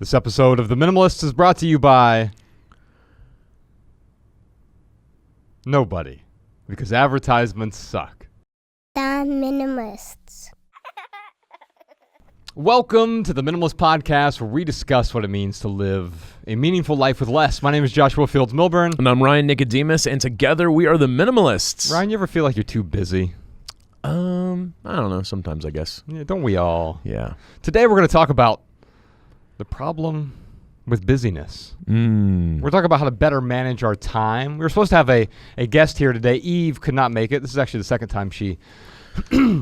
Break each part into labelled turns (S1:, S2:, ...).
S1: This episode of The Minimalists is brought to you by nobody, because advertisements suck.
S2: The Minimalists.
S1: Welcome to the Minimalist Podcast, where we discuss what it means to live a meaningful life with less. My name is Joshua Fields Milburn.
S3: And I'm Ryan Nicodemus, and together we are the Minimalists.
S1: Ryan, you ever feel like you're too busy?
S3: I don't know. Sometimes, I guess.
S1: Yeah, don't we all?
S3: Yeah.
S1: Today we're going to talk about the problem with busyness. We're talking about how to better manage our time. We were supposed to have a guest here today. Eve could not make it. This is actually the second time she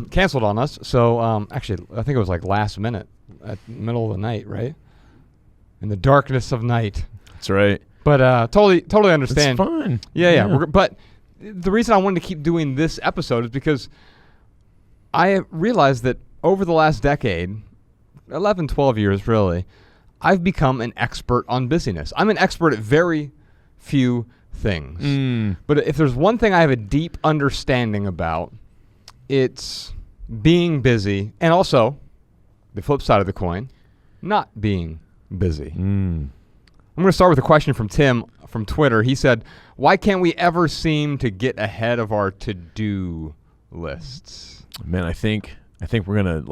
S1: canceled on us. So actually, I think it was like last minute, at the middle of the night, right? In the darkness of night.
S3: That's right.
S1: But totally understand.
S3: It's fine.
S1: Yeah. But the reason I wanted to keep doing this episode is because I realized that over the last decade, 11, 12 years really, I've become an expert on busyness. I'm an expert at very few things. But if there's one thing I have a deep understanding about, it's being busy, and also, the flip side of the coin, not being busy. I'm going to start with a question from Tim from Twitter. He said, why can't we ever seem to get ahead of our to-do lists?
S3: Man, I think we're gonna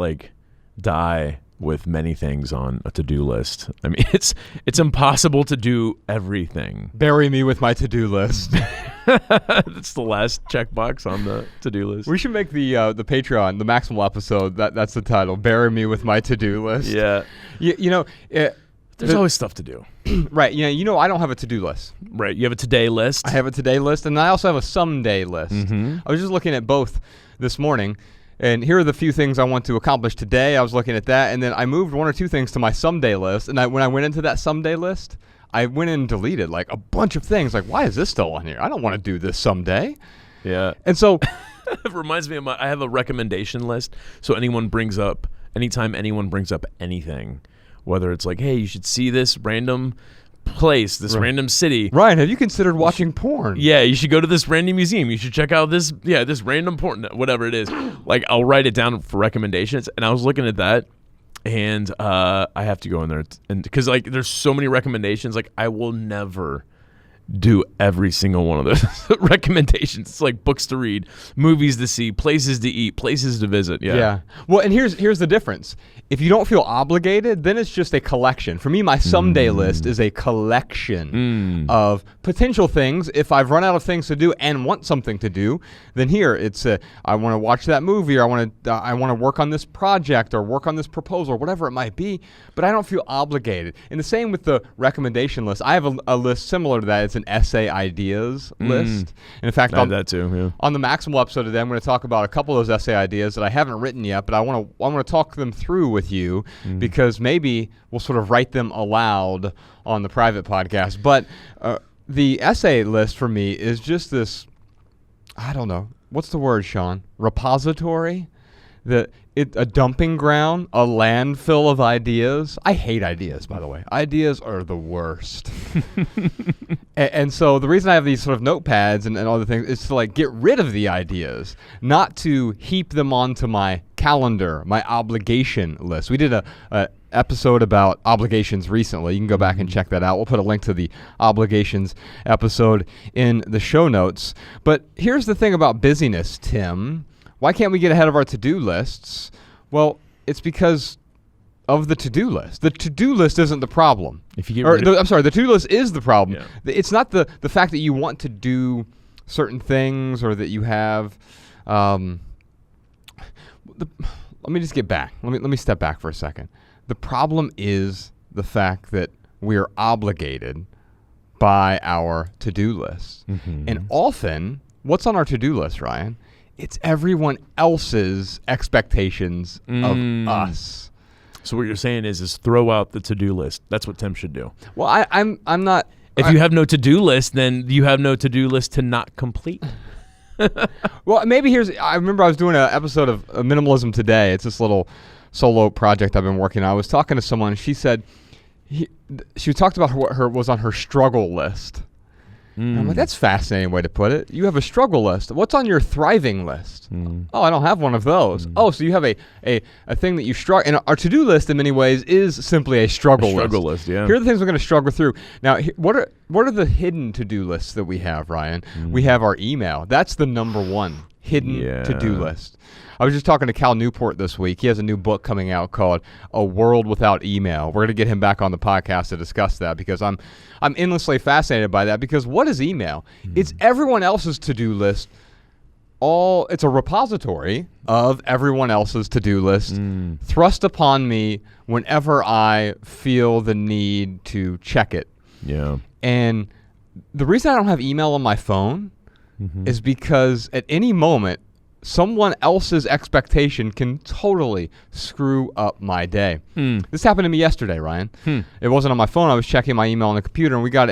S3: die with many things on a to-do list. I mean, it's impossible to do everything.
S1: Bury me with my to-do list.
S3: That's the last checkbox on the to-do list.
S1: We should make the Patreon, the Maximal episode, that's the title. Bury me with my to-do list.
S3: Yeah. There's always stuff to do.
S1: Right. I don't have a to-do list.
S3: Right. You have a today list.
S1: I have a today list, and I also have a someday list. I was just looking at both this morning, and here are the few things I want to accomplish today. I was looking at that, and then I moved one or two things to my someday list, and when I went into that someday list, I went in and deleted like a bunch of things. Like, why is this still on here? I don't want to do this someday.
S3: Yeah.
S1: And so
S3: it reminds me of I have a recommendation list. So anytime anyone brings up anything, whether it's like, hey, you should see this random place, this random city.
S1: Ryan, have you considered watching porn?
S3: Yeah, you should go to this random museum. You should check out this random porn, whatever it is. Like, I'll write it down for recommendations. And I was looking at that, and I have to go in there, and because there's so many recommendations. Like, I will never do every single one of those recommendations. It's like books to read, movies to see, places to eat, places to visit. Yeah.
S1: Well, and here's the difference. If you don't feel obligated, then it's just a collection. For me, my someday list is a collection of potential things. If I've run out of things to do and want something to do, then here it's I want to watch that movie, or I want to work on this project or work on this proposal, or whatever it might be. But I don't feel obligated. And the same with the recommendation list. I have a list similar to that. It's an essay ideas list. And in fact,
S3: I have that too. Yeah.
S1: On the Maximal episode today, I'm going to talk about a couple of those essay ideas that I haven't written yet, but I want to talk them through with you because maybe we'll sort of write them aloud on the private podcast. But the essay list for me is just this, I don't know, what's the word, Sean? Repository? A dumping ground, a landfill of ideas. I hate ideas, by the way. Ideas are the worst. and so the reason I have these sort of notepads and other things is to get rid of the ideas, not to heap them onto my calendar, my obligation list. We did a episode about obligations recently. You can go back and check that out. We'll put a link to the obligations episode in the show notes. But here's the thing about busyness, Tim. Why can't we get ahead of our to-do lists? Well, it's because of the to-do list. The to-do list isn't the problem. The to-do list is the problem. Yeah. It's not the fact that you want to do certain things or that you have. Let me just get back. Let me step back for a second. The problem is the fact that we are obligated by our to-do list. And often, what's on our to-do list, Ryan? It's everyone else's expectations of us.
S3: So what you're saying is throw out the to-do list. That's what Tim should do.
S1: Well, I'm not.
S3: If you have no to-do list, then you have no to-do list to not complete.
S1: Well, maybe I remember I was doing an episode of Minimalism Today. It's this little solo project I've been working on. I was talking to someone. She said she talked about what was on her struggle list. And I'm like, that's a fascinating way to put it. You have a struggle list. What's on your thriving list? Oh, I don't have one of those. Oh, so you have a thing that you struggle. And our to-do list, in many ways, is simply a struggle list.
S3: Struggle list, yeah.
S1: Here are the things we're going to struggle through. Now, what are the hidden to-do lists that we have, Ryan? We have our email. That's the number one hidden to-do list. I was just talking to Cal Newport this week. He has a new book coming out called A World Without Email. We're going to get him back on the podcast to discuss that because I'm endlessly fascinated by that, because what is email? It's everyone else's to-do list. It's a repository of everyone else's to-do list thrust upon me whenever I feel the need to check it.
S3: Yeah.
S1: And the reason I don't have email on my phone is because at any moment, someone else's expectation can totally screw up my day. This happened to me yesterday, Ryan. It wasn't on my phone. I was checking my email on the computer, and we got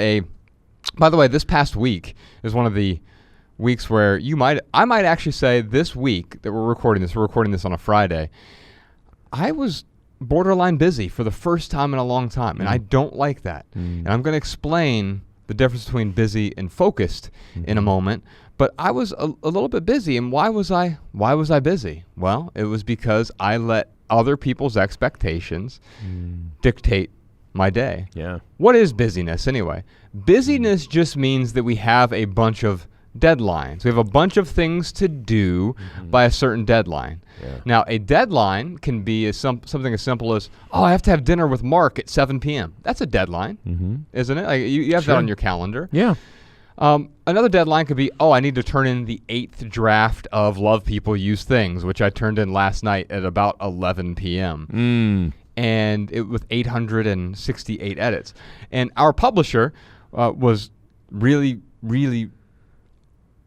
S1: by the way, this past week is one of the weeks where I might actually say this week that we're recording this on a Friday, I was borderline busy for the first time in a long time, and I don't like that. And I'm going to explain the difference between busy and focused in a moment. But I was a little bit busy, and why was I busy? Well, it was because I let other people's expectations dictate my day.
S3: Yeah.
S1: What is busyness anyway? Busyness just means that we have a bunch of deadlines. We have a bunch of things to do by a certain deadline.
S3: Yeah.
S1: Now, a deadline can be something as simple as, I have to have dinner with Mark at 7 p.m. That's a deadline, isn't it? Like, you have that on your calendar.
S3: Yeah.
S1: Another deadline could be, I need to turn in the 8th draft of Love People Use Things, which I turned in last night at about 11 p.m. And it with 868 edits. And our publisher was really, really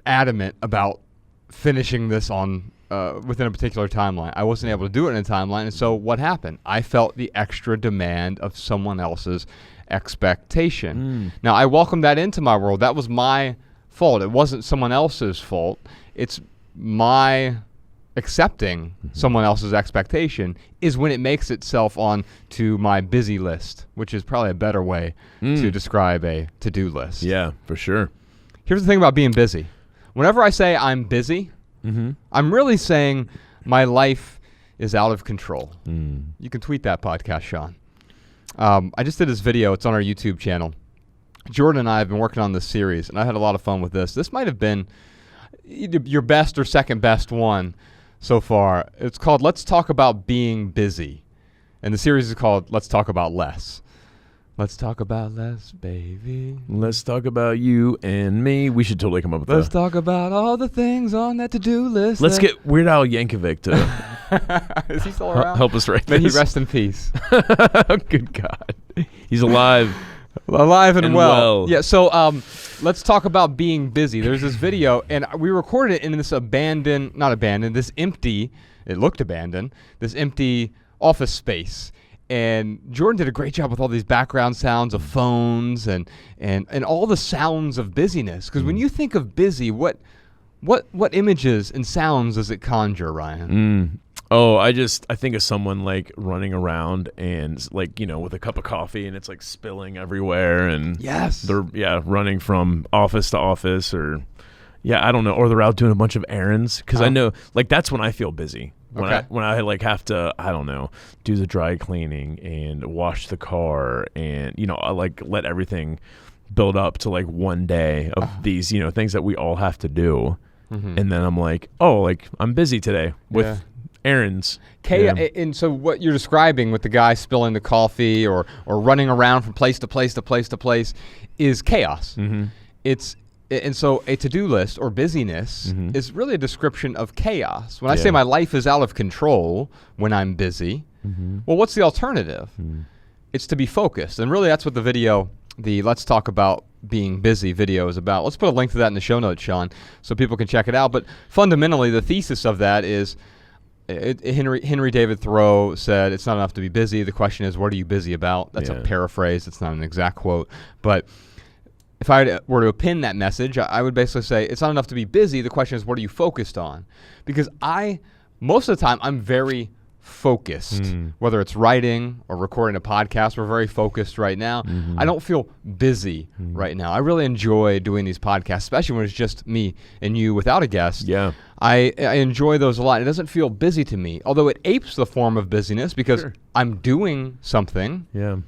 S1: adamant about finishing this on within a particular timeline. I wasn't able to do it in a timeline, and so what happened? I felt the extra demand of someone else's expectation. Now, I welcomed that into my world. That was my fault. It wasn't someone else's fault. It's my accepting someone else's expectation is when it makes itself on to my busy list, which is probably a better way to describe a to-do list.
S3: Yeah, for sure.
S1: Here's the thing about being busy. Whenever I say I'm busy, I'm really saying my life is out of control. You can tweet that podcast, Sean. I just did this video. It's on our YouTube channel. Jordan and I have been working on this series, and I had a lot of fun with this. This might have been either your best or second best one so far. It's called Let's Talk About Being Busy. And the series is called Let's Talk About Less. Let's talk about less, baby.
S3: Let's talk about you and me. We should totally come up with
S1: Let's talk about all the things on that to-do list.
S3: Let's get Weird Al Yankovic to
S1: Is he still around?
S3: help us write
S1: May
S3: this.
S1: he rest in peace.
S3: Good God. He's alive.
S1: Alive and well.
S3: well.
S1: Yeah, so let's talk about being busy. There's this video, and we recorded it in this this empty, it looked abandoned, this empty office space. And Jordan did a great job with all these background sounds of phones and all the sounds of busyness. Because when you think of busy, what images and sounds does it conjure, Ryan?
S3: Oh, I think of someone like running around and like, with a cup of coffee and it's like spilling everywhere, and
S1: Yes.
S3: they're running from office to office, or I don't know, or they're out doing a bunch of errands, because I know like that's when I feel busy. When I like have to, I don't know, do the dry cleaning and wash the car, and I like let everything build up to like one day of these things that we all have to do, and then I'm like, I'm busy today with errands.
S1: And so what you're describing with the guy spilling the coffee or running around from place to place to place to place is chaos. And so a to-do list or busyness is really a description of chaos. When I say my life is out of control when I'm busy, well, what's the alternative? It's to be focused. And really that's what the Let's Talk About Being Busy video is about. Let's put a link to that in the show notes, Sean, so people can check it out. But fundamentally, the thesis of that is Henry David Thoreau said, it's not enough to be busy. The question is, what are you busy about? That's a paraphrase. It's not an exact quote. But if I were to pin that message, I would basically say it's not enough to be busy. The question is, what are you focused on? Because most of the time, I'm very focused, whether it's writing or recording a podcast. We're very focused right now. I don't feel busy right now. I really enjoy doing these podcasts, especially when it's just me and you without a guest.
S3: Yeah.
S1: I enjoy those a lot. It doesn't feel busy to me, although it apes the form of busyness because I'm doing something.
S3: Yeah.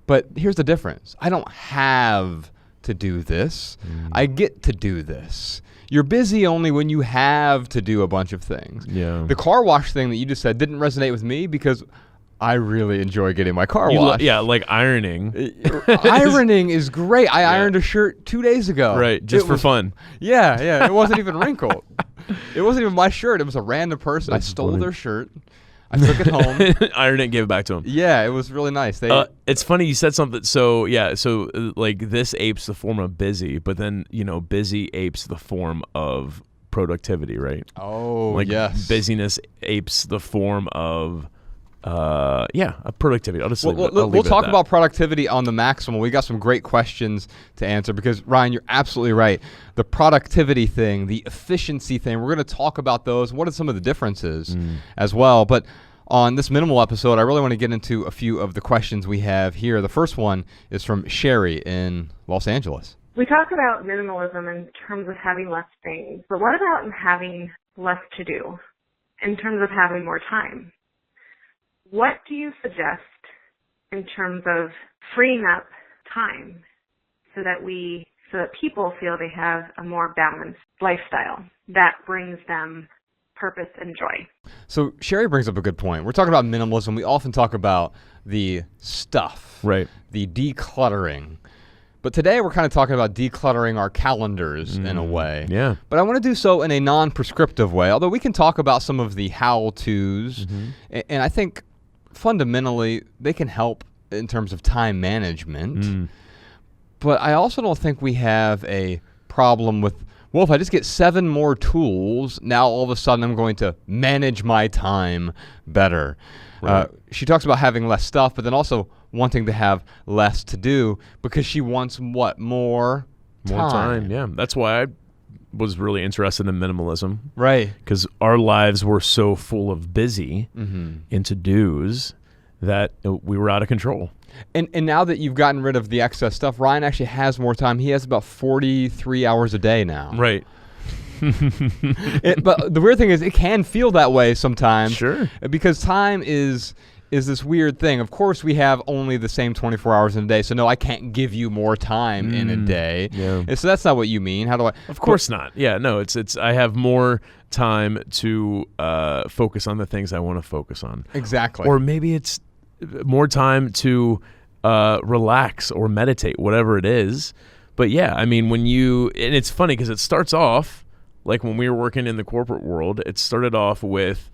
S1: But here's the difference. I don't have to do this. I get to do this. You're busy only when you have to do a bunch of things.
S3: Yeah.
S1: The car wash thing that you just said didn't resonate with me because I really enjoy getting my car washed.
S3: Like ironing.
S1: Ironing is great. I ironed a shirt 2 days ago.
S3: Right, just for fun.
S1: Yeah. It wasn't even wrinkled. It wasn't even my shirt. It was a random person.
S3: That's
S1: I stole
S3: funny.
S1: their shirt. I took it home.
S3: Ironed it and gave it back to him.
S1: Yeah, it was really nice.
S3: It's funny you said something. So like this apes the form of busy, but then busy apes the form of productivity, right?
S1: Oh,
S3: like
S1: yes.
S3: Busyness apes the form of productivity. I'll just
S1: we'll talk about productivity on the maximum. We got some great questions to answer because Ryan, you're absolutely right. The productivity thing, the efficiency thing, we're going to talk about those. What are some of the differences as well? But on this minimal episode, I really want to get into a few of the questions we have here. The first one is from Sherry in Los Angeles.
S4: We talk about minimalism in terms of having less things, but what about having less to do in terms of having more time? What do you suggest in terms of freeing up time so that people feel they have a more balanced lifestyle that brings them purpose and joy?
S1: So Sherry brings up a good point. We're talking about minimalism. We often talk about the stuff,
S3: right?
S1: The decluttering. But today we're kind of talking about decluttering our calendars in a way.
S3: Yeah.
S1: But I want to do so in a non-prescriptive way, although we can talk about some of the how-tos. And I think fundamentally they can help in terms of time management. But I also don't think we have a problem with, well, if I just get 7 more tools, now all of a sudden I'm going to manage my time better. Right. She talks about having less stuff, but then also wanting to have less to do because she wants what? More time.
S3: Yeah. That's why I was really interested in minimalism.
S1: Right.
S3: Because our lives were so full of busy and to-dos that we were out of control.
S1: And now that you've gotten rid of the excess stuff, Ryan actually has more time. He has about 43 hours a day now.
S3: Right.
S1: But the weird thing is it can feel that way sometimes.
S3: Sure.
S1: Because time is this weird thing. Of course, we have only the same 24 hours in a day. So, no, I can't give you more time in a day.
S3: Yeah.
S1: And so that's not what you mean. How do I?
S3: Of course not. Yeah, no, it's I have more time to focus on the things I want to focus on.
S1: Exactly.
S3: Or maybe it's more time to relax or meditate, whatever it is. But yeah, I mean, and it's funny because it starts off, like when we were working in the corporate world, it started off with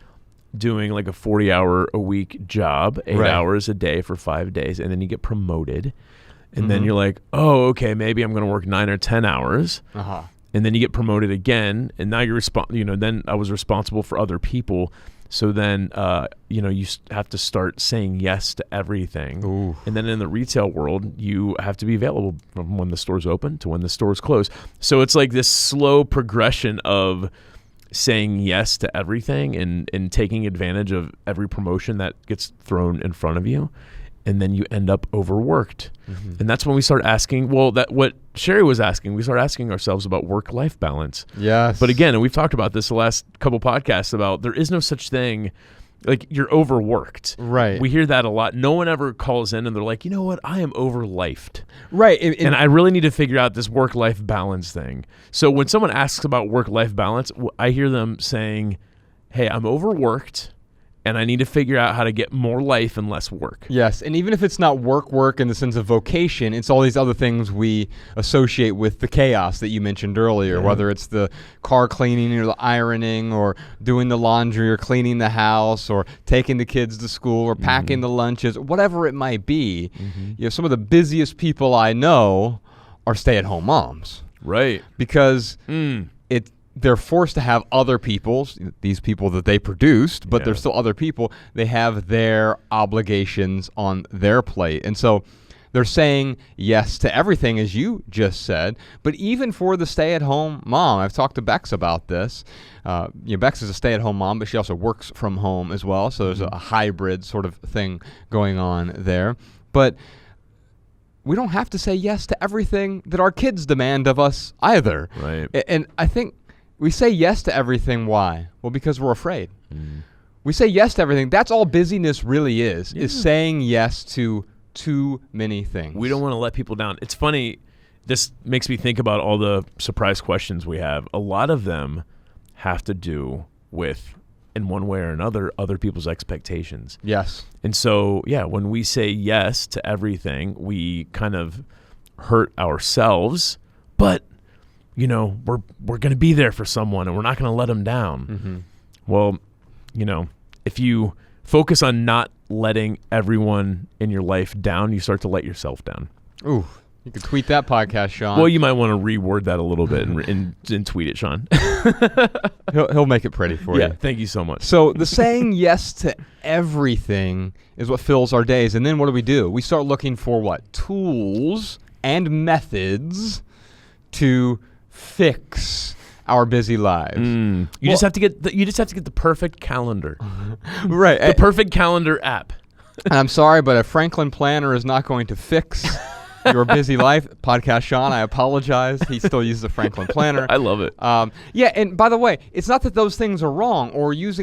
S3: doing like a 40-hour-a-week job, 8 hours a day for 5 days, and then you get promoted. And then you're like, oh, okay, maybe I'm going to work 9 or 10 hours. And then you get promoted again, and now then I was responsible for other people. So then, you have to start saying yes to everything.
S1: Ooh.
S3: And then in the retail world, you have to be available from when the store's open to when the store's closed. So it's like this slow progression of saying yes to everything and taking advantage of every promotion that gets thrown in front of you. And then you end up overworked. And that's when we start asking, what Sherry was asking, we start asking ourselves about work-life balance.
S1: Yes.
S3: But again, and we've talked about this the last couple podcasts about there is no such thing, like you're overworked.
S1: Right.
S3: We hear that a lot. No one ever calls in and they're like, you know what, I am overlifed.
S1: Right.
S3: And I really need to figure out this work-life balance thing. So when someone asks about work-life balance, I hear them saying, hey, I'm overworked. And I need to figure out how to get more life and less work.
S1: Yes, and even if it's not work in the sense of vocation, it's all these other things we associate with the chaos that you mentioned earlier, whether it's the car cleaning or the ironing or doing the laundry or cleaning the house or taking the kids to school or packing the lunches, whatever it might be. Some of the busiest people I know are stay-at-home moms.
S3: Right.
S1: Because they're forced to have other people's, these people that they produced, but they're still other people. They have their obligations on their plate. And so They're saying yes to everything, as you just said. But even for the stay-at-home mom, I've talked to Bex about this. Bex is a stay-at-home mom, but she also works from home as well. So there's a hybrid sort of thing going on there. But we don't have to say yes to everything that our kids demand of us either.
S3: Right.
S1: And I think we say yes to everything. Why? Well, because we're afraid. We say yes to everything. That's all busyness really is saying yes to too many things.
S3: We don't want to let people down. It's funny. This makes me think about all the surprise questions we have. A lot of them have to do with, in one way or another, other people's expectations.
S1: Yes.
S3: And so, when we say yes to everything, we kind of hurt ourselves, but, we're going to be there for someone and we're not going to let them down. Well, if you focus on not letting everyone in your life down, you start to let yourself down.
S1: Ooh, you could tweet that podcast, Sean.
S3: Well, you might want to reword that a little bit and tweet it, Sean.
S1: He'll make it pretty for you.
S3: Yeah, thank you so much.
S1: So the saying yes to everything is what fills our days. And then what do? We start looking for what? Tools and methods to fix our busy lives.
S3: You just have to get the perfect calendar.
S1: Right.
S3: The perfect calendar app.
S1: And I'm sorry, but a Franklin planner is not going to fix your busy life. Podcast Sean, I apologize. He still uses a Franklin planner.
S3: I love it.
S1: And by the way, it's not that those things are wrong.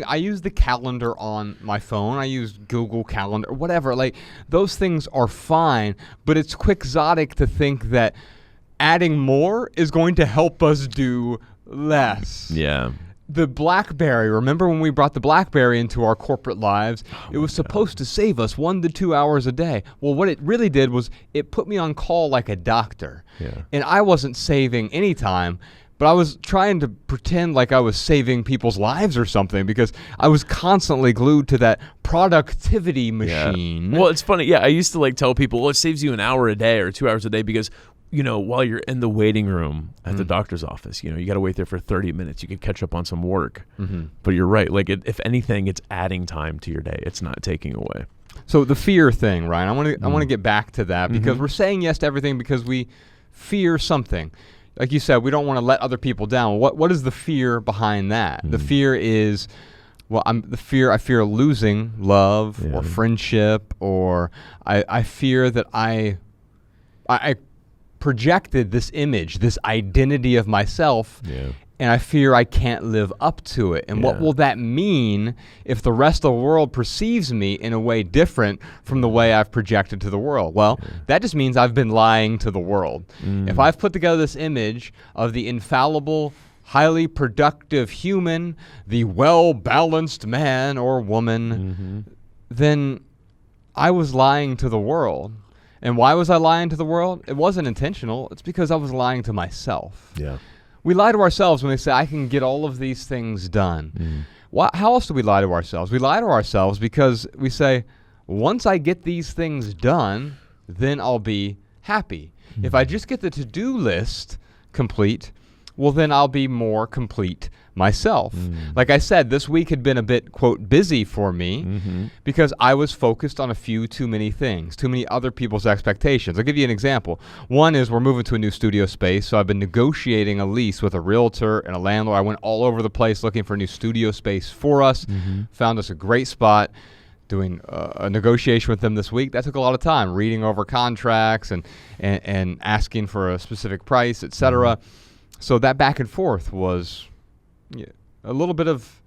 S1: I use the calendar on my phone. I use Google Calendar, whatever. Like, those things are fine, but it's quixotic to think that adding more is going to help us do less.
S3: Yeah.
S1: The BlackBerry, remember when we brought the BlackBerry into our corporate lives? It was supposed to save us 1 to 2 hours a day. Well, what it really did was it put me on call like a doctor.
S3: Yeah.
S1: And I wasn't saving any time, but I was trying to pretend like I was saving people's lives or something because I was constantly glued to that productivity machine.
S3: Well, it's funny. Yeah, I used to tell people, well, it saves you an hour a day or 2 hours a day because while you're in the waiting room at the doctor's office, you got to wait there for 30 minutes. You can catch up on some work. But you're right. If anything, it's adding time to your day. It's not taking away.
S1: So the fear thing, Ryan, I want to get back to that because we're saying yes to everything because we fear something. Like you said, we don't want to let other people down. What is the fear behind that? The fear is, I fear losing love or friendship, or I fear that I projected this image, this identity of myself, and I fear I can't live up to it. And what will that mean if the rest of the world perceives me in a way different from the way I've projected to the world? Well, that just means I've been lying to the world. If I've put together this image of the infallible, highly productive human, the well-balanced man or woman, then I was lying to the world. And why was I lying to the world? It wasn't intentional. It's because I was lying to myself.
S3: Yeah.
S1: We lie to ourselves when we say, I can get all of these things done. How else do we lie to ourselves? We lie to ourselves because we say, once I get these things done, then I'll be happy. If I just get the to-do list complete, well, then I'll be more complete myself. Like I said, this week had been a bit, quote, busy for me because I was focused on a few too many things, too many other people's expectations. I'll give you an example. One is we're moving to a new studio space, so I've been negotiating a lease with a realtor and a landlord. I went all over the place looking for a new studio space for us, found us a great spot. Doing a negotiation with them this week. That took a lot of time, reading over contracts and asking for a specific price, etc. So that back and forth was a little bit of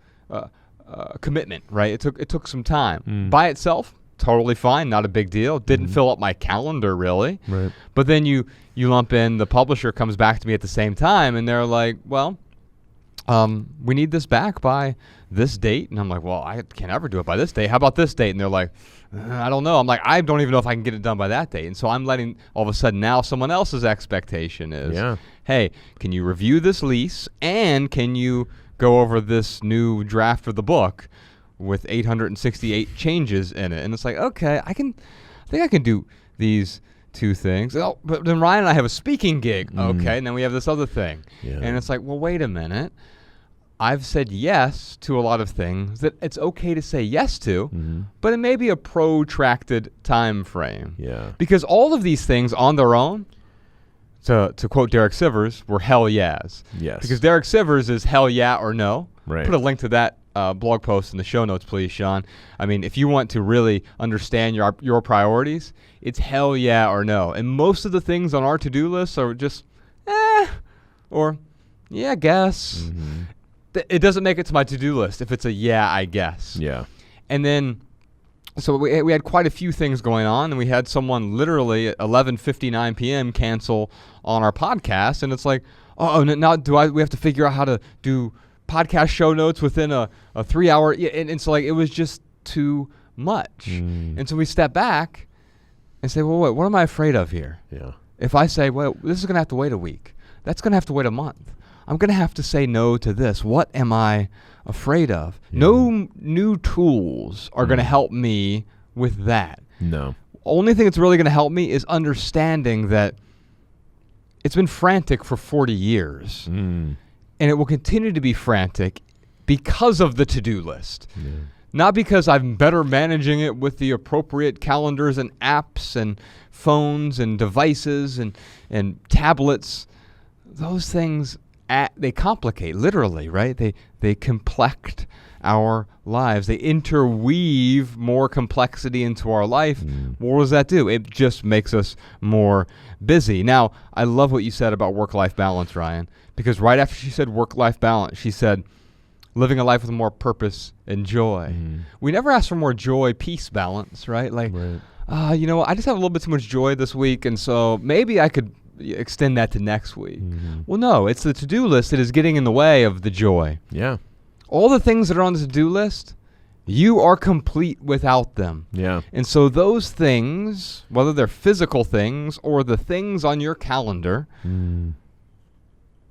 S1: commitment, right? It took some time. By itself, totally fine, not a big deal. Didn't fill up my calendar really.
S3: Right.
S1: But then you lump in, the publisher comes back to me at the same time, and they're like, well, we need this back by this date. And I'm like, well, I can't ever do it by this date. How about this date? And they're like, I don't know. I'm like, I don't even know if I can get it done by that date. And so I'm letting, all of a sudden now someone else's expectation is, hey, can you review this lease and can you go over this new draft of the book with 868 changes in it? And it's like, okay, I think I can do these two things. Oh, but then Ryan and I have a speaking gig. Okay, and then we have this other thing. And it's like, well, wait a minute. I've said yes to a lot of things that it's okay to say yes to, but it may be a protracted time frame.
S3: Yeah.
S1: Because all of these things on their own, to quote Derek Sivers, were hell yeahs.
S3: Yes.
S1: Because Derek Sivers is hell yeah or no.
S3: Right.
S1: Put a link to that blog post in the show notes, please, Sean. I mean, if you want to really understand your priorities, it's hell yeah or no. And most of the things on our to-do list are just, or yeah, I guess. It doesn't make it to my to-do list if it's a yeah, I guess.
S3: Yeah.
S1: And then, so we had quite a few things going on, and we had someone literally at 11:59 p.m. cancel on our podcast, and it's like, oh, now we have to figure out how to do podcast show notes within a 3-hour, and so like it was just too much. And so we step back and say, well, wait, what am I afraid of here?
S3: Yeah.
S1: If I say, well, this is going to have to wait a week, that's going to have to wait a month. I'm going to have to say no to this. What am I afraid of?
S3: Yeah.
S1: No new tools are going to help me with that.
S3: No.
S1: Only thing that's really going to help me is understanding that it's been frantic for 40 years. And it will continue to be frantic because of the to-do list. Yeah. Not because I'm better managing it with the appropriate calendars and apps and phones and devices and tablets. Those things, they complicate, literally, right? They complex our lives. They interweave more complexity into our life. What does that do? It just makes us more busy. Now, I love what you said about work-life balance, Ryan, because right after she said work-life balance, she said living a life with more purpose and joy. We never ask for more joy, peace, balance, right? Like, you know, I just have a little bit too much joy this week, and so maybe I could extend that to next week. Well, no, it's the to-do list that is getting in the way of the joy.
S3: Yeah.
S1: All the things that are on the to-do list, you are complete without them.
S3: Yeah.
S1: And so those things, whether they're physical things or the things on your calendar,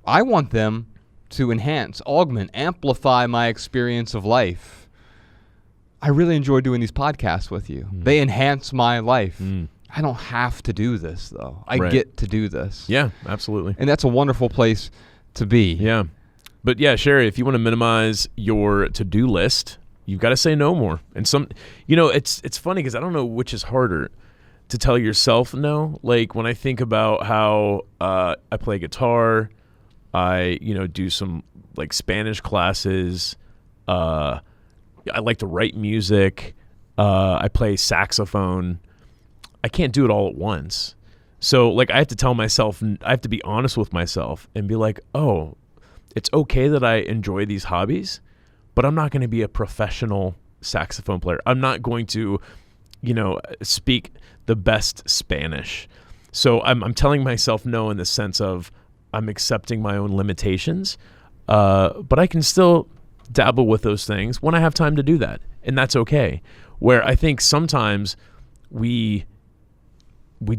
S1: I want them to enhance, augment, amplify my experience of life. I really enjoy doing these podcasts with you. They enhance my life. I don't have to do this, though. I get to do this.
S3: Yeah, absolutely.
S1: And that's a wonderful place to be.
S3: Yeah. But yeah, Sherry, if you want to minimize your to-do list, you've got to say no more. And it's funny because I don't know which is harder, to tell yourself no. Like when I think about how I play guitar, I do some like Spanish classes. I like to write music. I play saxophone. I can't do it all at once. So like I have to tell myself, I have to be honest with myself and be like, oh, it's okay that I enjoy these hobbies, but I'm not going to be a professional saxophone player. I'm not going to, speak the best Spanish. So I'm telling myself no in the sense of I'm accepting my own limitations, but I can still dabble with those things when I have time to do that. And that's okay. Where I think sometimes we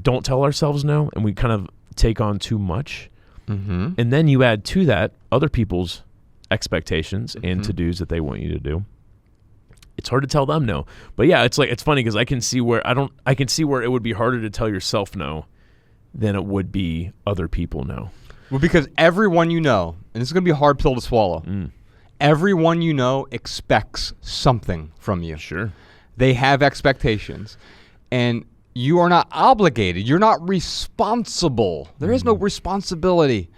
S3: don't tell ourselves no, and we kind of take on too much. And then you add to that other people's expectations and to-dos that they want you to do. It's hard to tell them no. But yeah, it's funny because I can see where it would be harder to tell yourself no than it would be other people no.
S1: Well, because everyone you know, and this is going to be a hard pill to swallow, everyone you know expects something from you.
S3: Sure.
S1: They have expectations. And you are not obligated. You're not responsible. There is no responsibility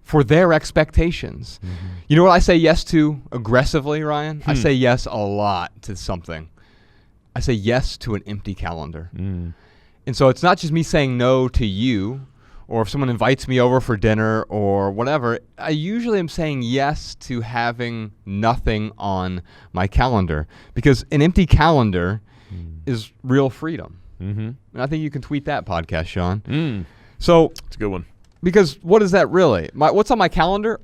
S1: for their expectations. You know what I say yes to aggressively, Ryan? I say yes a lot to something. I say yes to an empty calendar. And so it's not just me saying no to you, or if someone invites me over for dinner or whatever. I usually am saying yes to having nothing on my calendar, because an empty calendar is real freedom. And I think you can tweet that podcast, Sean. So
S3: it's a good one.
S1: Because what is that really? What's on my calendar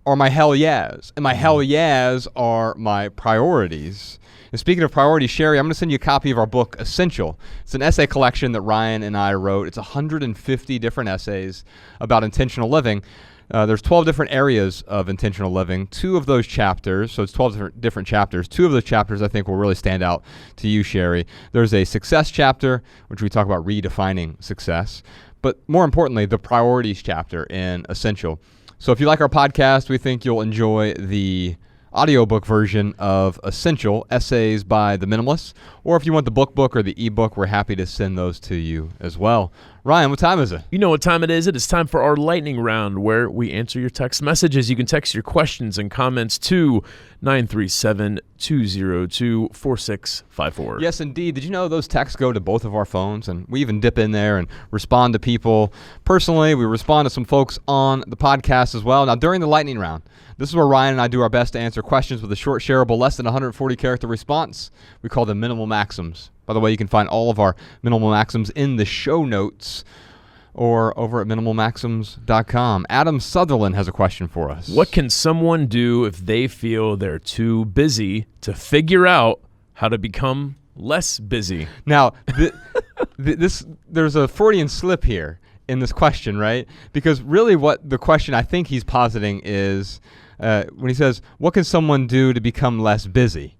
S1: are my hell yeahs. And my hell yeahs are my priorities. And speaking of priorities, Sherry, I'm going to send you a copy of our book, Essential. It's an essay collection that Ryan and I wrote. It's 150 different essays about intentional living. There's 12 different areas of intentional living. 2 of those chapters, so it's 12 different chapters. 2 of those chapters I think will really stand out to you, Sherry. There's a success chapter, which we talk about redefining success. But more importantly, the priorities chapter in Essential So if you like our podcast, we think you'll enjoy the audiobook version of Essential Essays by the Minimalists. Or if you want the book or the ebook, we're happy to send those to you as well. Ryan, what time is it?
S3: You know what time it is. It is time for our lightning round where we answer your text messages. You can text your questions and comments to 937-202-4654.
S1: Yes, indeed. Did you know those texts go to both of our phones? And we even dip in there and respond to people personally. We respond to some folks on the podcast as well. Now, during the lightning round, this is where Ryan and I do our best to answer questions with a short, shareable, less than 140-character response. We call them minimal maxims. By the way, you can find all of our minimal maxims in the show notes or over at minimalmaxims.com. Adam Sutherland has a question for us.
S3: What can someone do if they feel they're too busy to figure out how to become less busy?
S1: Now, there's a Freudian slip here in this question, right? Because really what the question I think he's positing is when he says, what can someone do to become less busy?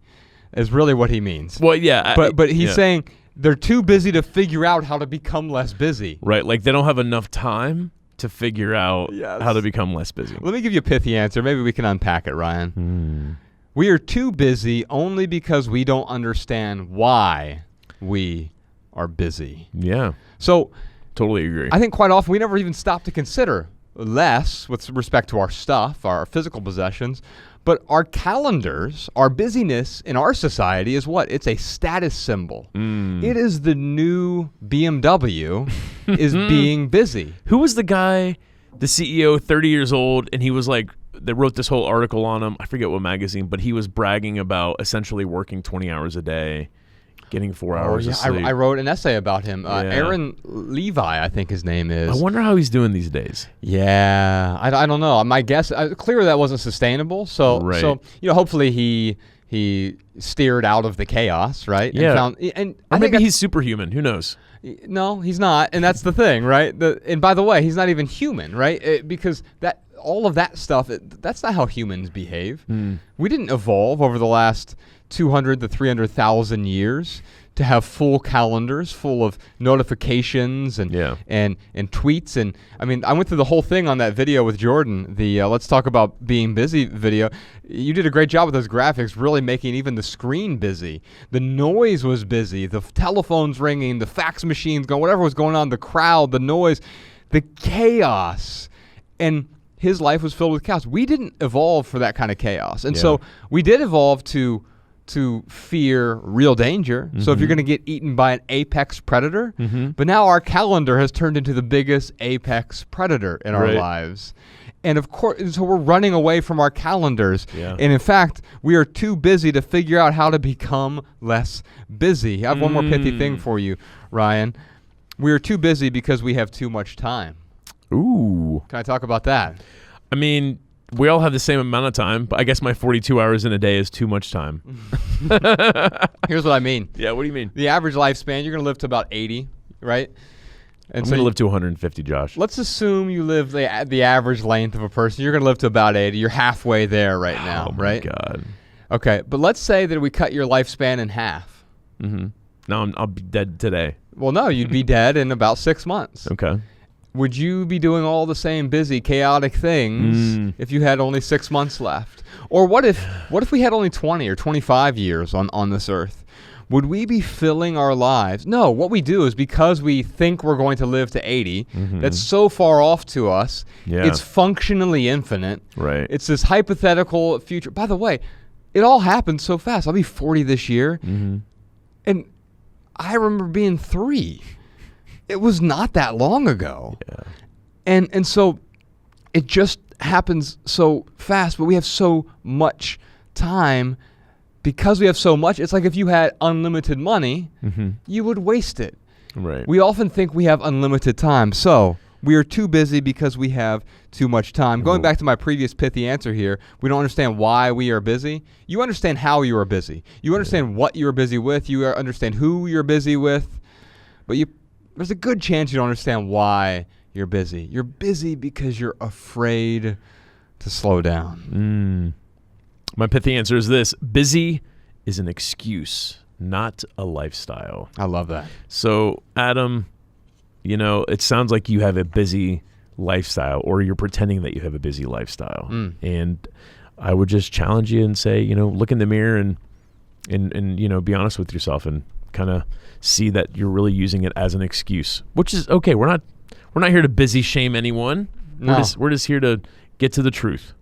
S1: Is really what he means.
S3: Well, yeah.
S1: But he's saying they're too busy to figure out how to become less busy.
S3: Right, like they don't have enough time to figure out how to become less busy.
S1: Let me give you a pithy answer. Maybe we can unpack it, Ryan. We are too busy only because we don't understand why we are busy.
S3: Yeah.
S1: So
S3: totally agree.
S1: I think quite often we never even stop to consider less with respect to our stuff, our physical possessions. But our calendars, our busyness in our society is what? It's a status symbol. It is the new BMW is being busy.
S3: Who was the guy, the CEO, 30 years old, and he was like, they wrote this whole article on him. I forget what magazine, but he was bragging about essentially working 20 hours a day, getting 4 hours of sleep.
S1: I wrote an essay about him. Aaron Levi, I think his name is.
S3: I wonder how he's doing these days.
S1: Yeah, I don't know. My guess, clearly that wasn't sustainable. So hopefully he steered out of the chaos, right?
S3: Yeah.
S1: And
S3: or maybe he's superhuman. Who knows?
S1: No, he's not, and that's the thing, right? And by the way, he's not even human, right? Because all of that stuff, that's not how humans behave. We didn't evolve over the last 200 to 300,000 years to have full calendars full of notifications and tweets. And I mean, I went through the whole thing on that video with Jordan, the Let's Talk About Being Busy video. You did a great job with those graphics, really making even the screen busy. The noise was busy, the telephones ringing, the fax machines going, whatever was going on, the crowd, the noise, the chaos. And his life was filled with chaos. We didn't evolve for that kind of chaos. And so we did evolve to fear real danger. So if you're going to get eaten by an apex predator, but now our calendar has turned into the biggest apex predator in our lives. And of course, so we're running away from our calendars. Yeah. And in fact, we are too busy to figure out how to become less busy. I have one more pithy thing for you, Ryan. We are too busy because we have too much time.
S3: Ooh.
S1: Can I talk about that?
S3: I mean, we all have the same amount of time, but I guess my 42 hours in a day is too much time.
S1: Here's what I mean.
S3: Yeah, what do you mean?
S1: The average lifespan, you're going to live to about 80, right?
S3: And I'm going to live to 150, Josh.
S1: Let's assume you live the average length of a person. You're going to live to about 80. You're halfway there right now, right?
S3: Oh, my God.
S1: Okay, but let's say that we cut your lifespan in half.
S3: No, I'll be dead today.
S1: Well, no, you'd be dead in about 6 months.
S3: Okay.
S1: Would you be doing all the same busy, chaotic things if you had only 6 months left? Or what if we had only 20 or 25 years on this earth? Would we be filling our lives? No, what we do is because we think we're going to live to 80, that's so far off to us, it's functionally infinite.
S3: Right.
S1: It's this hypothetical future. By the way, it all happens so fast. I'll be 40 this year, and I remember being 3. It was not that long ago. Yeah. And so it just happens so fast, but we have so much time. Because we have so much, it's like if you had unlimited money, you would waste it.
S3: Right.
S1: We often think we have unlimited time. So we are too busy because we have too much time. Going back to my previous pithy answer here, we don't understand why we are busy. You understand how you are busy. You understand what you are busy with. You understand who you're busy with. But there's a good chance you don't understand why you're busy. You're busy because you're afraid to slow down.
S3: My pithy answer is this: busy is an excuse, not a lifestyle.
S1: I love that.
S3: So, Adam, it sounds like you have a busy lifestyle, or you're pretending that you have a busy lifestyle. And I would just challenge you and say, look in the mirror and be honest with yourself and kind of see that you're really using it as an excuse, which is okay. We're not here to busy shame anyone.
S1: No.
S3: We're just here to get to the truth.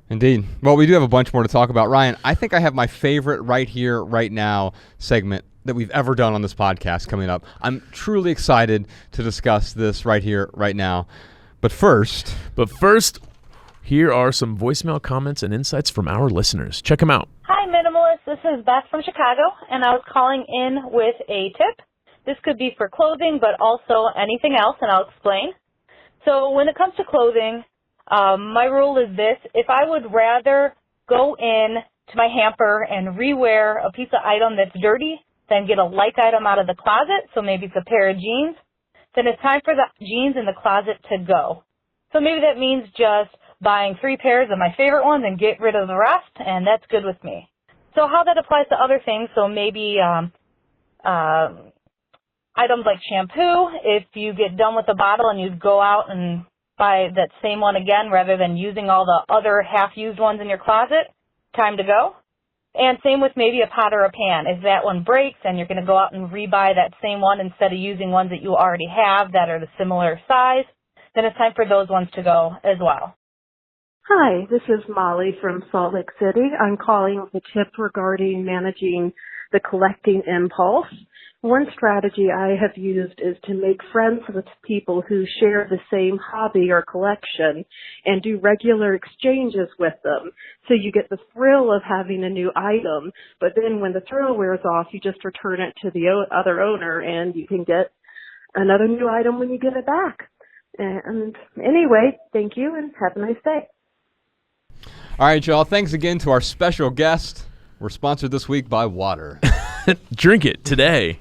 S1: Indeed. Well, we do have a bunch more to talk about. Ryan, I think I have my favorite right here, right now segment that we've ever done on this podcast coming up. I'm truly excited to discuss this right here, right now. But first, here are some voicemail comments and insights from our listeners. Check them out.
S5: Hi, Minimalists. This is Beth from Chicago, and I was calling in with a tip. This could be for clothing, but also anything else, and I'll explain. So when it comes to clothing, my rule is this. If I would rather go in to my hamper and rewear a piece of item that's dirty than get a like item out of the closet, so maybe it's a pair of jeans, then it's time for the jeans in the closet to go. So maybe that means just buying 3 pairs of my favorite ones and get rid of the rest, and that's good with me. So how that applies to other things, so maybe items like shampoo, if you get done with the bottle and you go out and buy that same one again rather than using all the other half-used ones in your closet, time to go. And same with maybe a pot or a pan. If that one breaks and you're going to go out and rebuy that same one instead of using ones that you already have that are the similar size, then it's time for those ones to go as well.
S6: Hi, this is Molly from Salt Lake City. I'm calling with a tip regarding managing the collecting impulse. One strategy I have used is to make friends with people who share the same hobby or collection and do regular exchanges with them. So you get the thrill of having a new item, but then when the thrill wears off, you just return it to the other owner and you can get another new item when you get it back. And anyway, thank you and have a nice day.
S1: all right, y'all, thanks again to our special guest. We're sponsored this week by water.
S3: Drink it today.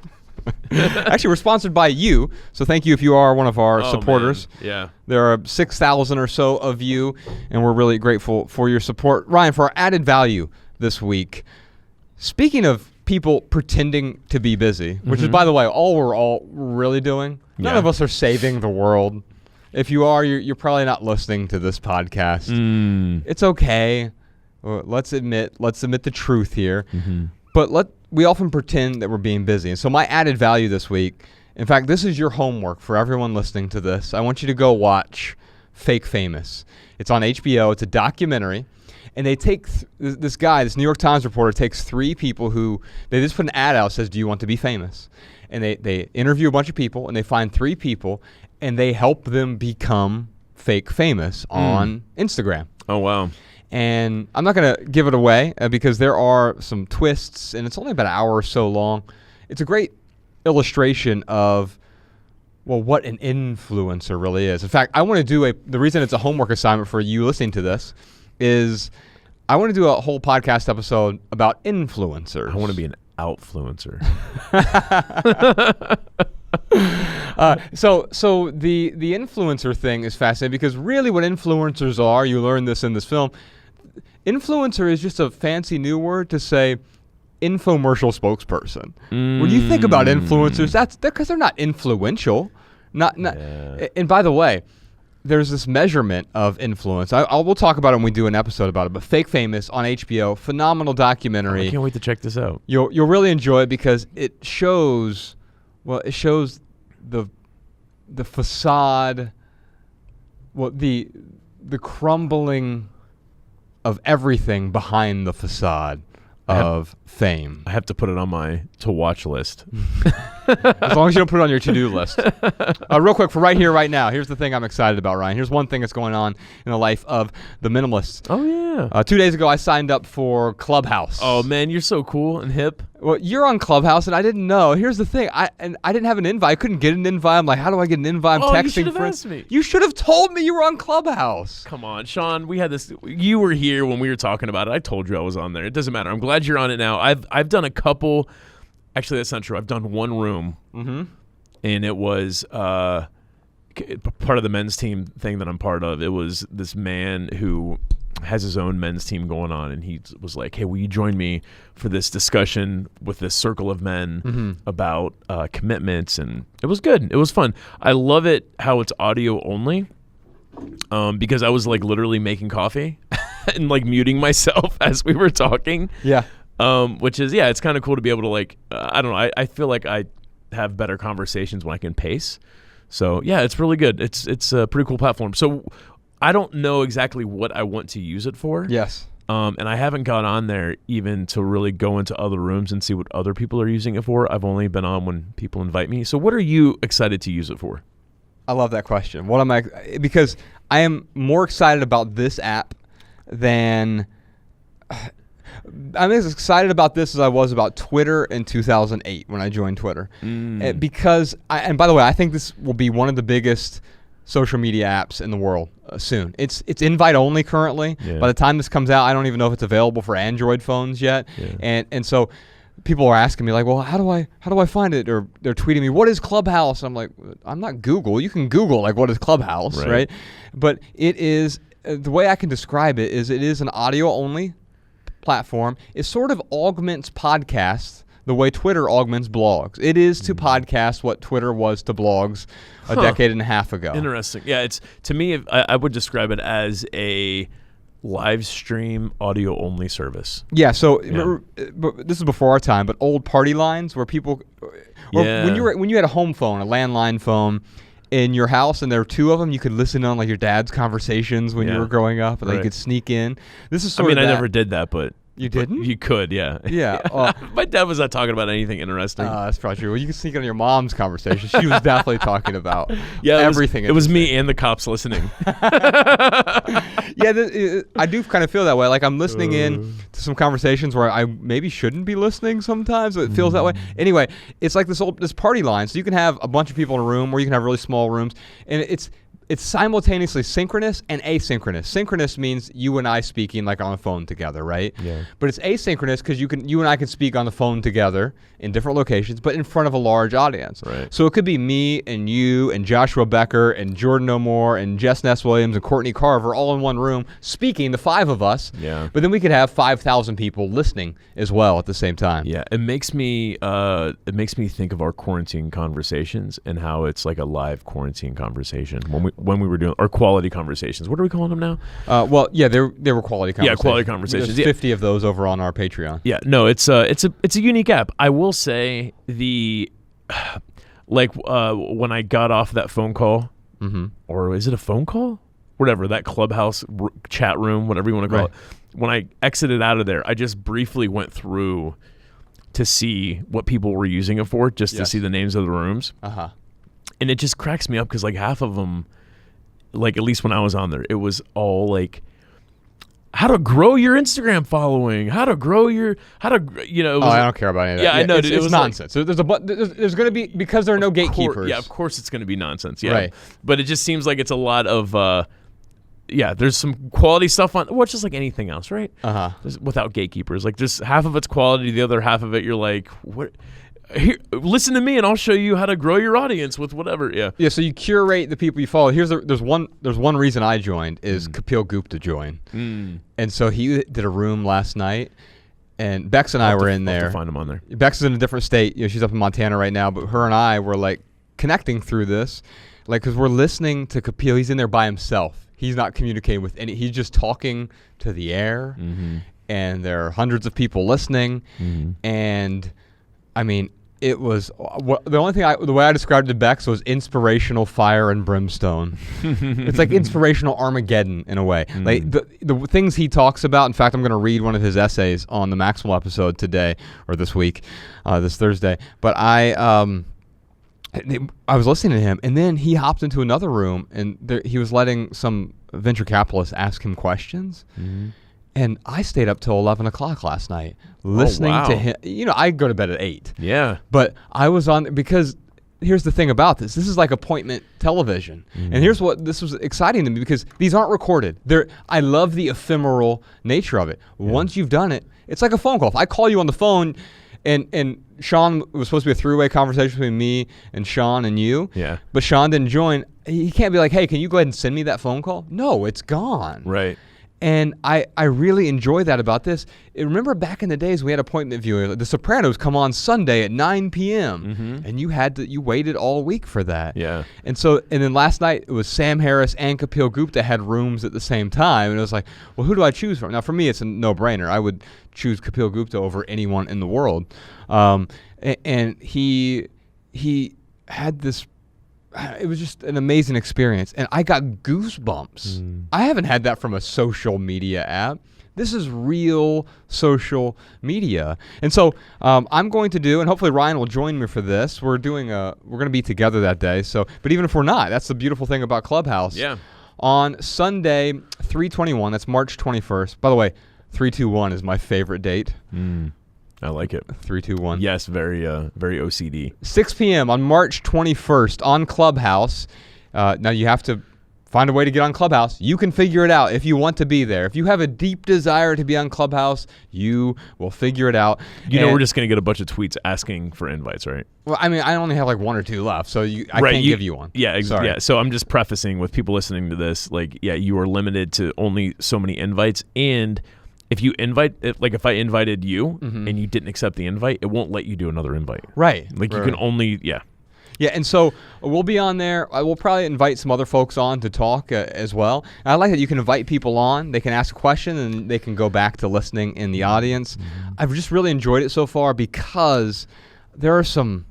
S1: Actually, we're sponsored by you, so thank you if you are one of our supporters.
S3: Man. Yeah.
S1: There are 6,000 or so of you, and we're really grateful for your support. Ryan, for our added value this week, speaking of people pretending to be busy, which is, by the way, all we're all really doing. None of us are saving the world. If you are, you're probably not listening to this podcast. It's okay. Let's admit the truth here. But we often pretend that we're being busy. And so my added value this week, in fact, this is your homework for everyone listening to this. I want you to go watch Fake Famous. It's on HBO. It's a documentary. And they take this New York Times reporter takes 3 people who, they just put an ad out that says, do you want to be famous? And they interview a bunch of people, and they find 3 people, and they help them become fake famous on Instagram.
S3: Oh, wow.
S1: And I'm not going to give it away because there are some twists, and it's only about an hour or so long. It's a great illustration of, well, what an influencer really is. In fact, I want to do the reason it's a homework assignment for you listening to this is I want to do a whole podcast episode about influencers.
S3: I want to be an outfluencer.
S1: So the influencer thing is fascinating because really what influencers are, you learn this in this film, influencer is just a fancy new word to say infomercial spokesperson. When you think about influencers, that's because they're not influential. And by the way, there's this measurement of influence. We'll talk about it when we do an episode about it. But Fake Famous on HBO, phenomenal documentary.
S3: I can't wait to check this out.
S1: You'll really enjoy it because it shows the facade, the crumbling of everything behind the facade of fame.
S3: I have to put it on my to-watch list.
S1: As long as you don't put it on your to-do list. Real quick, for right here, right now, here's the thing I'm excited about, Ryan. Here's one thing that's going on in the life of the Minimalists.
S3: Oh, yeah.
S1: 2 days ago, I signed up for Clubhouse.
S3: Oh, man, you're so cool and hip.
S1: Well, you're on Clubhouse, and I didn't know. Here's the thing. I didn't have an invite. I couldn't get an invite. I'm like, how do I get an invite? I'm texting
S3: you should have
S1: friends.
S3: asked me.
S1: You should have told me you were on Clubhouse.
S3: Come on, Sean. We had this. You were here when we were talking about it. I told you I was on there. It doesn't matter. I'm glad you're on it now. I've done a couple. Actually, that's not true. I've done one room, and it was part of the men's team thing that I'm part of. It was this man who has his own men's team going on, and he was like, hey, will you join me for this discussion with this circle of men about commitments? And it was good. It was fun. I love it how it's audio only. because I was like literally making coffee and like muting myself as we were talking.
S1: Yeah.
S3: Which is, it's kind of cool to be able to like, I don't know. I feel like I have better conversations when I can pace. So yeah, it's really good. It's a pretty cool platform. So I don't know exactly what I want to use it for.
S1: Yes.
S3: And I haven't got on there even to really go into other rooms and see what other people are using it for. I've only been on when people invite me. So what are you excited to use it for?
S1: I love that question. What am I? Because I am more excited about this app than I'm as excited about this as I was about Twitter in 2008 when I joined Twitter. Because and by the way, I think this will be one of the biggest social media apps in the world soon. It's invite only currently. Yeah. By the time this comes out, I don't even know if it's available for Android phones yet. Yeah. And so people are asking me like, well, how do I find it? Or they're tweeting me, what is Clubhouse? I'm like, I'm not Google. You can Google like what is Clubhouse, right? But it is the way I can describe it is an audio only platform. It sort of augments podcasts the way Twitter augments blogs. It is to podcasts what Twitter was to blogs a decade and a half ago.
S3: Interesting. Yeah, it's to me, I would describe it as a live stream audio only service.
S1: Yeah. So this is before our time, but old party lines where people, or when you had a home phone, a landline phone in your house, and there were two of them, you could listen on like your dad's conversations when you were growing up, and like you could sneak in. This is sort of
S3: I never did that, but.
S1: You didn't?
S3: You could, yeah.
S1: Yeah.
S3: My dad was not talking about anything interesting.
S1: That's probably true. Well, you can sneak on your mom's conversation. She was definitely talking about everything.
S3: It was me and the cops listening.
S1: I do kind of feel that way. Like I'm listening in to some conversations where I maybe shouldn't be listening sometimes. It feels that way. Anyway, it's like this party line. So you can have a bunch of people in a room, or you can have really small rooms, and it's simultaneously synchronous and asynchronous. Synchronous means you and I speaking like on a phone together, right? Yeah. But it's asynchronous because you and I can speak on the phone together in different locations, but in front of a large audience. Right. So it could be me and you and Joshua Becker and Jordan O'More and Jess Ness Williams and Courtney Carver all in one room speaking, the five of us. Yeah. But then we could have 5,000 people listening as well at the same time.
S3: Yeah. It makes me think of our quarantine conversations and how it's like a live quarantine conversation when we were doing our quality conversations. What are we calling them now?
S1: They were quality conversations.
S3: Yeah, quality conversations.
S1: There's 50 of those over on our Patreon.
S3: Yeah, no, it's a unique app. I will say when I got off that phone call, or is it a phone call? Whatever, that Clubhouse chat room, whatever you want to call it. When I exited out of there, I just briefly went through to see what people were using it for, just to see the names of the rooms. And it just cracks me up because like half of them, like at least when I was on there, it was all like how to grow your Instagram following, I don't care about any of that.
S1: Yeah,
S3: I know.
S1: It's nonsense. So there's going to be, because there are no gatekeepers.
S3: Of course it's going to be nonsense. Yeah. Right. But it just seems like it's a lot of, there's some quality stuff on, well, it's just like anything else, right? Without gatekeepers. Like just half of it's quality, the other half of it, you're like, what? Here, listen to me and I'll show you how to grow your audience with whatever. Yeah.
S1: So you curate the people you follow. There's one reason I joined is Kapil Gupta joined. And so he did a room last night, and Bex and I were in there.
S3: I'll have to find him on there.
S1: Bex is in a different state. She's up in Montana right now, but her and I were like connecting through this, like because we're listening to Kapil. He's in there by himself. He's not communicating with any. He's just talking to the air, and there are hundreds of people listening, and I mean. It was the way I described it to Bex was inspirational fire and brimstone. It's like inspirational Armageddon in a way. Like the things he talks about. In fact, I'm going to read one of his essays on the Maximal episode today or this week, this Thursday. But I was listening to him, and then he hopped into another room, and he was letting some venture capitalists ask him questions. And I stayed up till 11 o'clock last night listening to him. I go to bed at 8. Yeah. But I was on, because here's the thing about this. This is like appointment television. And here's what, this was exciting to me because these aren't recorded. I love the ephemeral nature of it. Once you've done it, it's like a phone call. If I call you on the phone and Sean, was supposed to be a three-way conversation between me and Sean and you. Yeah. But Sean didn't join. He can't be like, hey, can you go ahead and send me that phone call? No, it's gone. Right. And I really enjoy that about this. Remember back in the days we had appointment viewing. The Sopranos come on Sunday at 9 p.m. And you waited all week for that.
S3: Yeah.
S1: And then last night it was Sam Harris and Kapil Gupta had rooms at the same time. And it was like, well, who do I choose from? Now for me it's a no-brainer. I would choose Kapil Gupta over anyone in the world. And he had this. It was just an amazing experience, and I got goosebumps. I haven't had that from a social media app. This is real social media, and so I'm going to do, and hopefully Ryan will join me for this. We're going to be together that day. So, but even if we're not, that's the beautiful thing about Clubhouse.
S3: Yeah. On
S1: Sunday, 3/21. That's March 21st. By the way, 3/21 is my favorite date.
S3: I like it.
S1: 3/21.
S3: Yes, very OCD.
S1: 6 p.m. on March 21st on Clubhouse. Now you have to find a way to get on Clubhouse. You can figure it out if you want to be there. If you have a deep desire to be on Clubhouse, you will figure it out.
S3: We're just going to get a bunch of tweets asking for invites, right?
S1: Well, I mean, I only have like 1 or 2 left, so I can't give you one.
S3: Yeah, exactly. Yeah, so I'm just prefacing with people listening to this, like, yeah, you are limited to only so many invites, and if you if I invited you and you didn't accept the invite, it won't let you do another invite.
S1: Right.
S3: Like you can only, Yeah,
S1: and so we'll be on there. I will probably invite some other folks on to talk as well. And I like that you can invite people on. They can ask a question and they can go back to listening in the audience. I've just really enjoyed it so far because there's some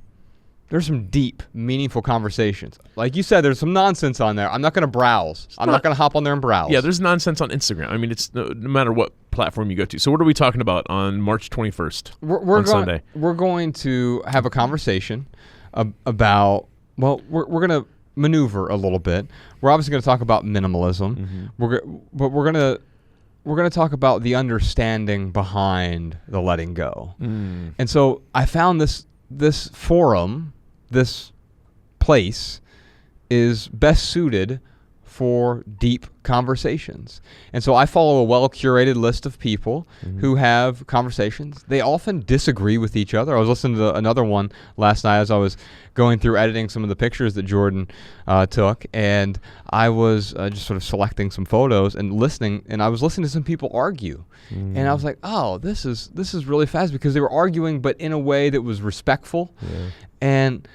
S1: deep, meaningful conversations. Like you said, there's some nonsense on there. I'm not going to browse. I'm not going to hop on there and browse.
S3: Yeah, there's nonsense on Instagram. I mean, it's no matter what platform you go to. So what are we talking about on March 21st Sunday?
S1: We're going to have a conversation about, well, we're going to maneuver a little bit. We're obviously going to talk about minimalism. But we're going to talk about the understanding behind the letting go. And so I found this forum, this place, is best suited for deep conversations. And so I follow a well-curated list of people who have conversations. They often disagree with each other. I was listening to another one last night as I was going through editing some of the pictures that Jordan took, and I was just sort of selecting some photos and listening, and I was listening to some people argue. And I was like, oh, this is really fast, because they were arguing, but in a way that was respectful. And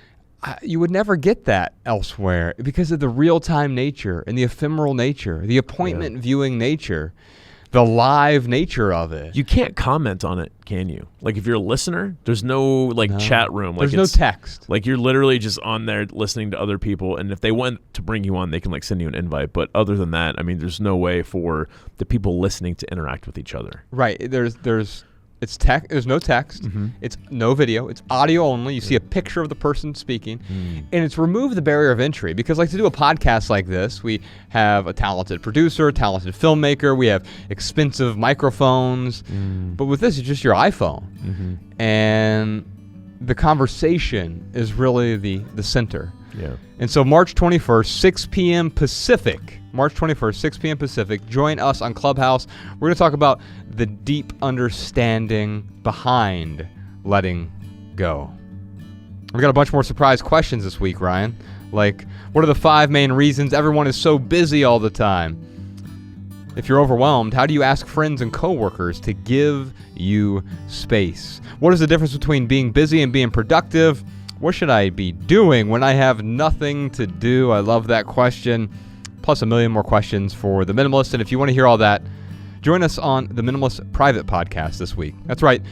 S1: you would never get that elsewhere because of the real-time nature and the ephemeral nature, the appointment viewing nature, the live nature of it.
S3: You can't comment on it, can you? Like if you're a listener, there's no chat room. Like
S1: there's no text.
S3: Like you're literally just on there listening to other people, and if they want to bring you on, they can send you an invite. But other than that, I mean, there's no way for the people listening to interact with each other.
S1: Right. It's text. There's no text. It's no video. It's audio only. You see a picture of the person speaking, and it's removed the barrier of entry, because to do a podcast like this, we have a talented producer, talented filmmaker, we have expensive microphones, but with this, it's just your iPhone, and the conversation is really the center.
S3: Yeah.
S1: And so March 21st, 6 p.m. Pacific. March 21st, 6 p.m. Pacific. Join us on Clubhouse. We're going to talk about the deep understanding behind letting go. We've got a bunch more surprise questions this week, Ryan. Like, what are the 5 main reasons everyone is so busy all the time? If you're overwhelmed, how do you ask friends and coworkers to give you space? What is the difference between being busy and being productive? What should I be doing when I have nothing to do? I love that question. Plus a million more questions for The Minimalist. And if you want to hear all that, join us on the Minimalist private podcast this week. That's right.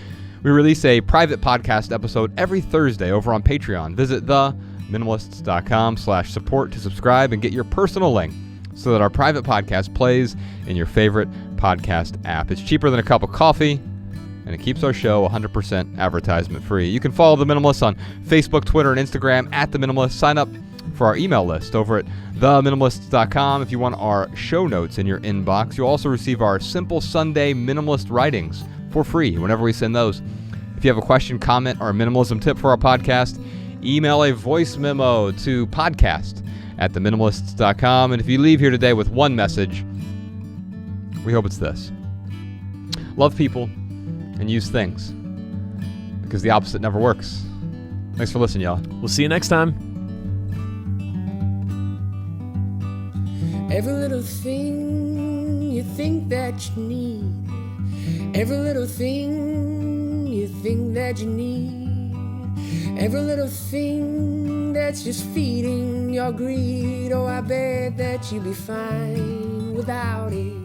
S1: We release a private podcast episode every Thursday over on Patreon. Visit theminimalists.com/support to subscribe and get your personal link so that our private podcast plays in your favorite podcast app. It's cheaper than a cup of coffee, and it keeps our show 100% advertisement free. You can follow The Minimalists on Facebook, Twitter, and Instagram @The Minimalists. Sign up for our email list over at theminimalists.com if you want our show notes in your inbox. You'll also receive our Simple Sunday Minimalist writings for free whenever we send those. If you have a question, comment, or a minimalism tip for our podcast, email a voice memo to podcast@theminimalists.com. And if you leave here today with one message, we hope it's this: love people and use things, because the opposite never works. Thanks for listening, y'all.
S3: We'll see you next time.
S7: Every little thing you you think that you need. Every little thing you think that you need. Every little thing that's just feeding your greed. Oh, I bet that you'd be fine without it.